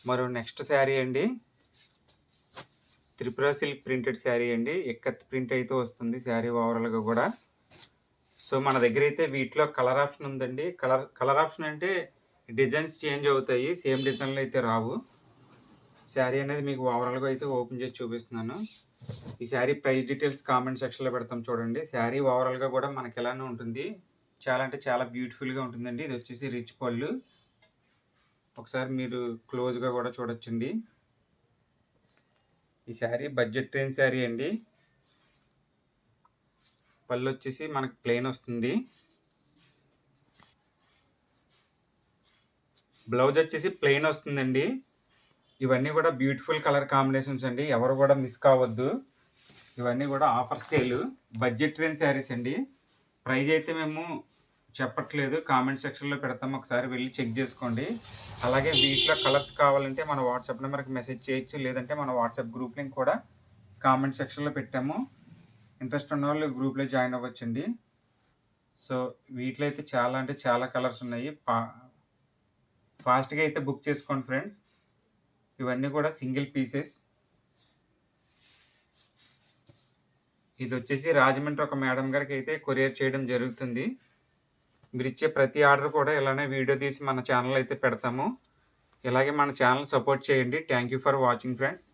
మరో నెక్స్ట్ శారీ అండి, Tripura silk printed sari అండి. ఎక్కత్ ప్రింట్ అయితే వస్తుంది శారీ ఓవరాల్గా కూడా. సో మన దగ్గర అయితే వీటిలో కలర్ ఆప్షన్ ఉందండి. కలర్ ఆప్షన్ అంటే డిజైన్స్ చేంజ్ అవుతాయి, సేమ్ డిజైన్లు అయితే రావు. శారీ అనేది మీకు ఓవరాల్గా అయితే ఓపెన్ చేసి చూపిస్తున్నాను. ఈ శారీ ప్రైస్ డీటెయిల్స్ కామెంట్ సెక్షన్లో పెడతాం చూడండి. శారీ ఓవరాల్గా కూడా మనకి ఎలానే ఉంటుంది, చాలా అంటే చాలా బ్యూటిఫుల్గా ఉంటుందండి. ఇది వచ్చేసి రిచ్ పళ్ళు, ఒకసారి మీరు క్లోజ్గా కూడా చూడొచ్చండి. ఈ శారీ బడ్జెట్ రేంజ్ శారీ అండి. పళ్ళు వచ్చేసి మనకు ప్లెయిన్ వస్తుంది, బ్లౌజ్ వచ్చేసి ప్లెయిన్ వస్తుందండి. ఇవన్నీ కూడా బ్యూటిఫుల్ కలర్ కాంబినేషన్స్ అండి, ఎవరు కూడా మిస్ కావద్దు. ఇవన్నీ కూడా offer sale, budget range saris అండి. ప్రైజ్ అయితే మేము చెప్పట్లేదు, కామెంట్ సెక్షన్లో పెడతాం, ఒకసారి వెళ్ళి చెక్ చేసుకోండి. అలాగే వీటిలో కలర్స్ కావాలంటే మన వాట్సాప్ నెంబర్కి మెసేజ్ చేయొచ్చు, లేదంటే మన వాట్సాప్ గ్రూప్ లింక్ కూడా కామెంట్ సెక్షన్లో పెట్టాము. ఇంట్రెస్ట్ ఉన్న వాళ్ళు గ్రూప్లో జాయిన్ అవ్వచ్చండి. సో వీటిలో అయితే చాలా అంటే చాలా కలర్స్ ఉన్నాయి, ఫాస్ట్గా అయితే బుక్ చేసుకోండి ఫ్రెండ్స్. ఇవన్నీ కూడా సింగిల్ పీసెస్. ఇది వచ్చేసి రాజమండ్రి ఒక మేడం గారికి అయితే కొరియర్ చేయడం జరుగుతుంది. మీరు ఇచ్చే ప్రతి ఆర్డర్ కూడా ఇలానే వీడియో తీసి మన ఛానల్ అయితే పెడతాము. ఇలాగే మన ఛానల్ సపోర్ట్ చేయండి. Thank you for watching friends.